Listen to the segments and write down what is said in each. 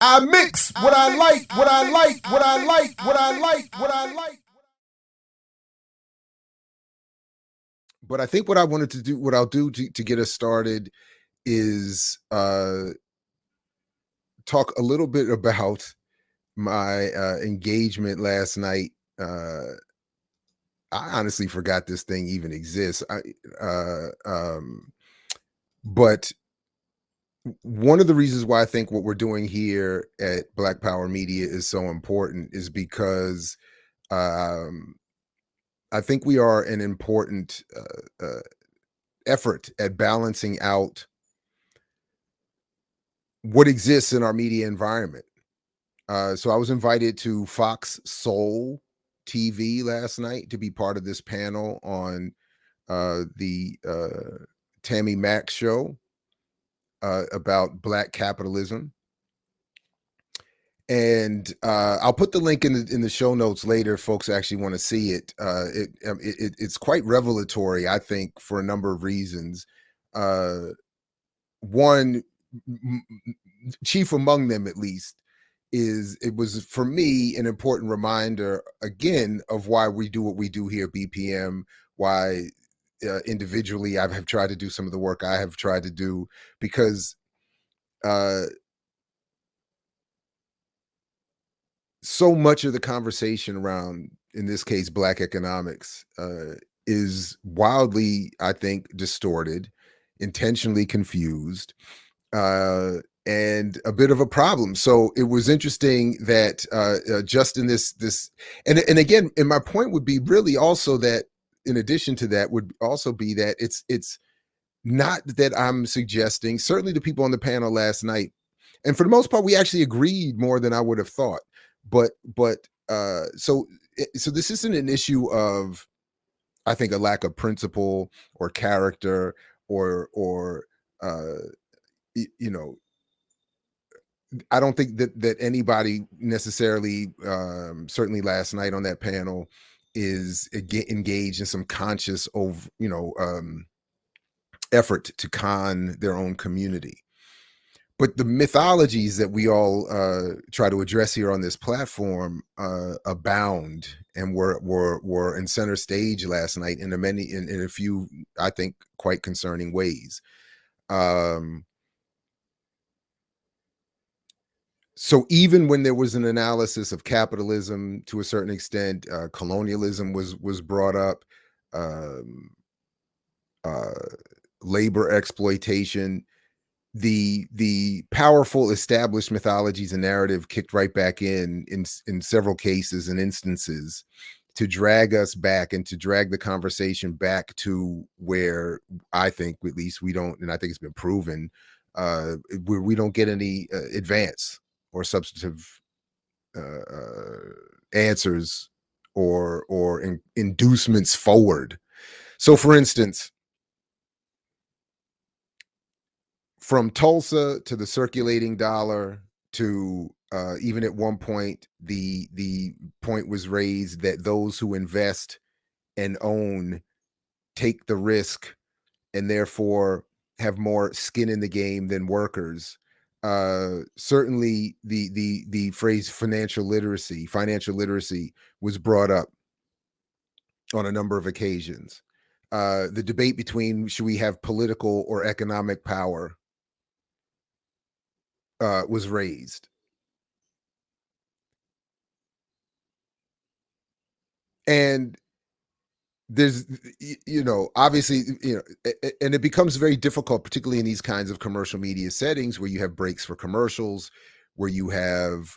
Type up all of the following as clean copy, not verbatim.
I mix what I like, what I like, what I like, what I like, what I like. But I think what I wanted to do, what I'll do to get us started is talk a little bit about my engagement last night. I honestly forgot this thing even exists. But one of the reasons why I think what we're doing here at Black Power Media is so important is because um, I think we are an important effort at balancing out what exists in our media environment. So I was invited to Fox Soul TV last night to be part of this panel on the Tammy Mack show about Black capitalism. And I'll put the link in the show notes later if folks actually want to see it. It's quite revelatory, I think, for a number of reasons. One, chief among them at least, is it was for me an important reminder again of why we do what we do here at BPM, why individually I have tried to do some of the work I have tried to do, because so much of the conversation around, in this case, Black economics, is wildly, I think, distorted, intentionally confused, and a bit of a problem. So it was interesting that just in this, and again, and my point would be really also that, in addition to that, would also be that it's not that I'm suggesting, certainly the people on the panel last night, and for the most part, we actually agreed more than I would have thought. So this isn't an issue of, I think, a lack of principle or character or you know, I don't think that anybody necessarily, certainly last night on that panel, is engaged in some conscious of effort to con their own community. But the mythologies that we all try to address here on this platform abound and were in center stage last night in a few, I think, quite concerning ways. So even when there was an analysis of capitalism, to a certain extent, colonialism was brought up, um, uh, labor exploitation, the powerful established mythologies and narrative kicked right back in several cases and instances to drag us back and to drag the conversation back to where I think, at least, we don't, and I think it's been proven, where we don't get any advance or substantive answers or inducements forward. So, for instance, from Tulsa to the circulating dollar to even at one point, the point was raised that those who invest and own take the risk and therefore have more skin in the game than workers. Certainly, the phrase financial literacy was brought up on a number of occasions. The debate between should we have political or economic power was raised. And there's, obviously, and it becomes very difficult, particularly in these kinds of commercial media settings where you have breaks for commercials, where you have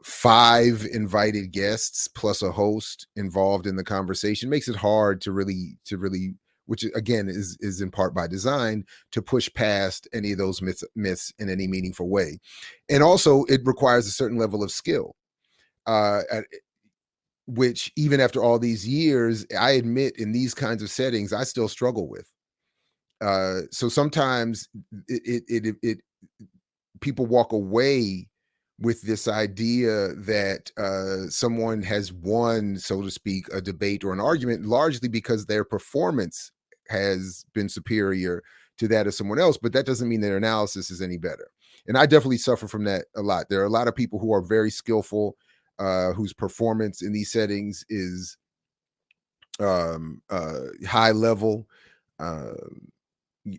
5 invited guests plus a host involved in the conversation. Makes it hard to really, which again is in part by design, to push past any of those myths in any meaningful way. And also it requires a certain level of skill, which even after all these years, I admit in these kinds of settings, I still struggle with. So sometimes it people walk away with this idea that someone has won, so to speak, a debate or an argument, largely because their performance has been superior to that of someone else. But that doesn't mean their analysis is any better. And I definitely suffer from that a lot. There are a lot of people who are very skillful, whose performance in these settings is high level, um,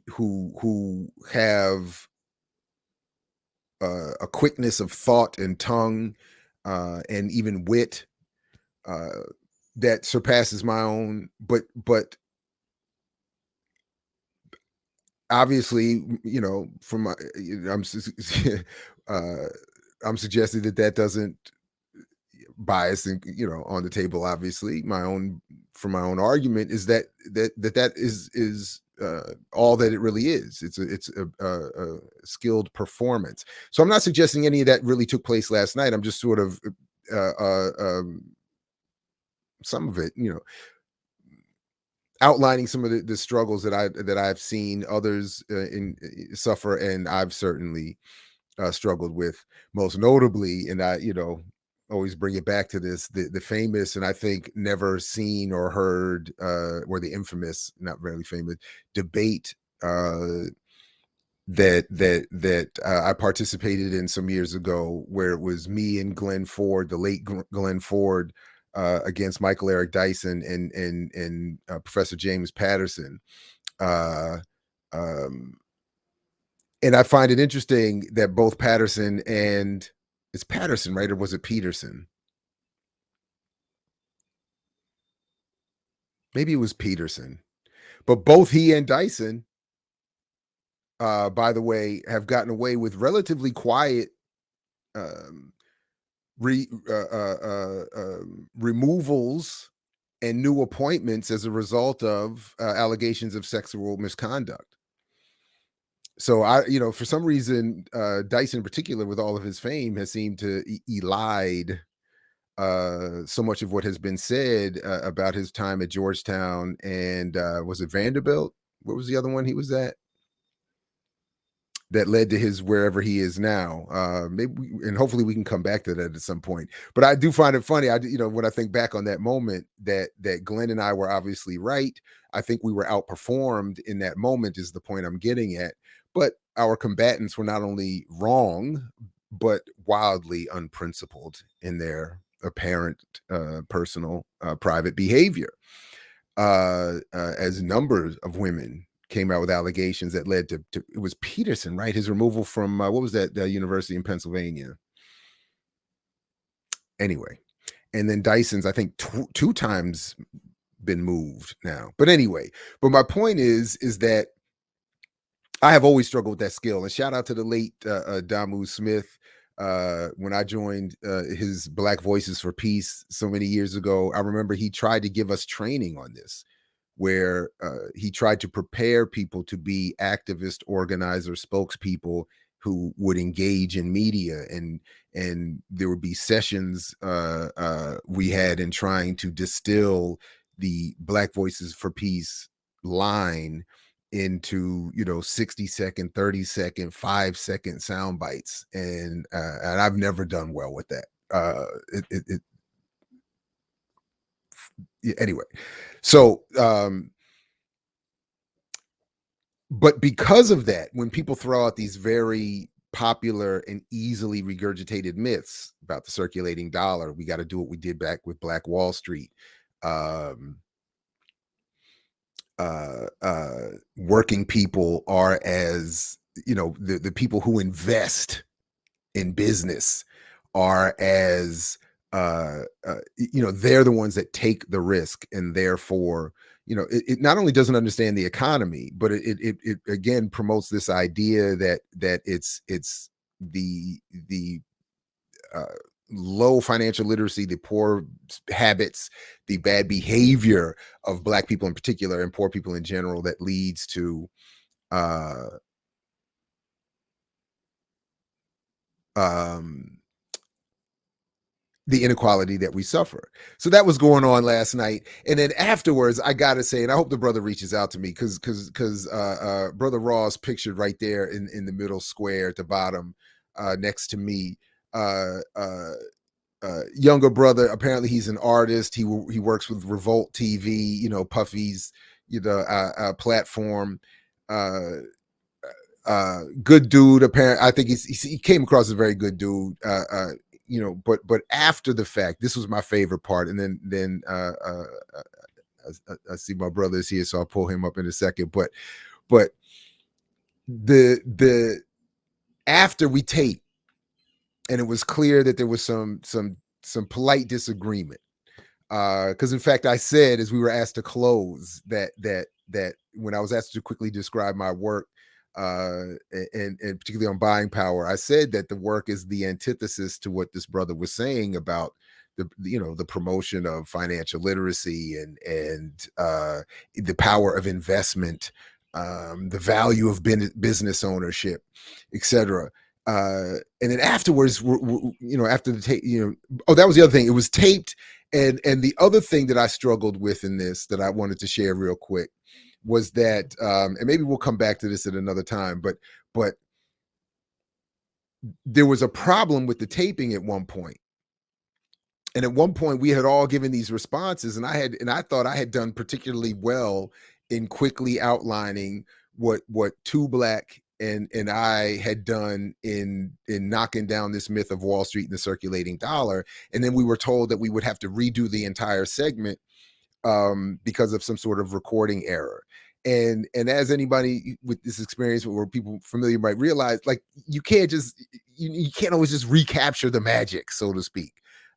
who have a quickness of thought and tongue, and even wit, uh, that surpasses my own. But obviously, from my, uh, I'm suggesting that that doesn't bias and on the table. Obviously, my own from my own argument is that is all that it really is. It's a skilled performance. So I'm not suggesting any of that really took place last night. I'm just sort of uh, uh, um, some of it, outlining some of the struggles that I've seen others suffer, and I've certainly struggled with, most notably. And I, always bring it back to this, the famous, and I think never seen or heard, or the infamous, not really famous, debate, I participated in some years ago, where it was me and Glenn Ford, the late Glenn Ford, against Michael Eric Dyson and Professor James Patterson. Uh, um, and I find it interesting that both Patterson and, it's Patterson, right? Or was it Peterson? Maybe it was Peterson. But both he and Dyson, by the way, have gotten away with relatively quiet, um, removals and new appointments as a result of allegations of sexual misconduct. So for some reason, Dyson in particular, with all of his fame, has seemed to elide so much of what has been said about his time at Georgetown, and was it Vanderbilt? What was the other one he was at that led to his wherever he is now? And hopefully we can come back to that at some point. But I do find it funny. When I think back on that moment, that Glenn and I were obviously right. I think we were outperformed in that moment, is the point I'm getting at. But our combatants were not only wrong, but wildly unprincipled in their apparent personal private behavior. As numbers of women came out with allegations that led to it was Peterson, right? His removal from what was that, the university in Pennsylvania? Anyway, and then Dyson's, I think, two times been moved now. But anyway, but my point is that I have always struggled with that skill. And shout out to the late Damu Smith. When I joined his Black Voices for Peace so many years ago, I remember he tried to give us training on this, where he tried to prepare people to be activist, organizer, spokespeople who would engage in media, and there would be sessions we had in trying to distill the Black Voices for Peace line into 60-second, 30-second, 5-second sound bites, and I've never done well with that. Anyway, so but because of that, when people throw out these very popular and easily regurgitated myths about the circulating dollar, we got to do what we did back with Black Wall Street. Um, Working people are, as the people who invest in business are as they're the ones that take the risk, and therefore it not only doesn't understand the economy, but it again promotes this idea that it's the uh, low financial literacy, the poor habits, the bad behavior of Black people in particular, and poor people in general, that leads to uh um the inequality that we suffer. So that was going on last night. And then afterwards, I gotta say, and I hope the brother reaches out to me, because brother Ross, pictured right there in the middle square at the bottom, next to me, uh uh younger brother. Apparently he's an artist. He works with Revolt TV, Puffy's platform. uh Good dude. Apparently, I think he came across as a very good dude. But after the fact, this was my favorite part. And then I see my brother's here, so I'll pull him up in a second. But the after we taped, and it was clear that there was some polite disagreement. Because in fact, I said as we were asked to close that when I was asked to quickly describe my work, and particularly on buying power, I said that the work is the antithesis to what this brother was saying about the promotion of financial literacy and the power of investment, the value of business ownership, etc. And then afterwards, after the tape, oh, that was the other thing. It was taped, and the other thing that I struggled with in this that I wanted to share real quick was that, and maybe we'll come back to this at another time, but there was a problem with the taping at one point. And at one point we had all given these responses, and I thought I had done particularly well in quickly outlining what Two Black and I had done in knocking down this myth of Wall Street and the circulating dollar. And then we were told that we would have to redo the entire segment because of some sort of recording error. And as anybody with this experience, or people familiar might realize, like, you can't always just recapture the magic, so to speak.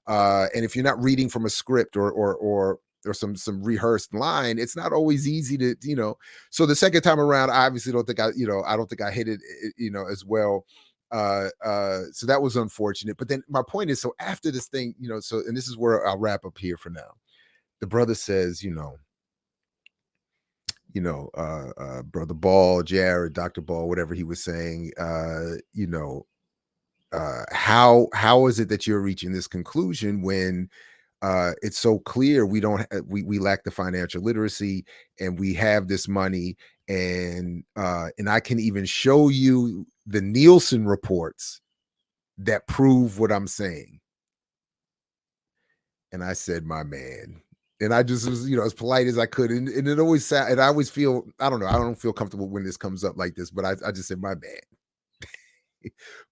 And if you're not reading from a script or some rehearsed line, it's not always easy to, So the second time around, I obviously don't think I don't think I hit it, as well. So that was unfortunate. But then my point is, so after this thing, and this is where I'll wrap up here for now. The brother says, Brother Ball, Jared, Dr. Ball, whatever he was saying, how is it that you're reaching this conclusion when it's so clear we lack the financial literacy, and we have this money, and I can even show you the Nielsen reports that prove what I'm saying. And I said, my man. And I just was, as polite as I could. And it always and I always feel, I don't know, I don't feel comfortable when this comes up like this, but I just said, my man,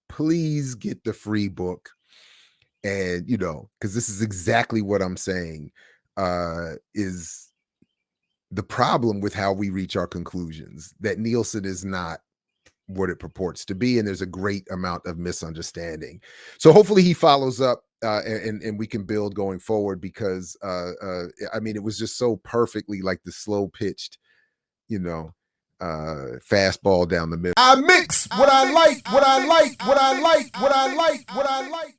please get the free book. And, because this is exactly what I'm saying, is the problem with how we reach our conclusions, that Nielsen is not what it purports to be, and there's a great amount of misunderstanding. So hopefully he follows up, and we can build going forward, because I mean, it was just so perfectly like the slow pitched, fastball down the middle. I mix what I like, what I like, what I like, what I like, what I like.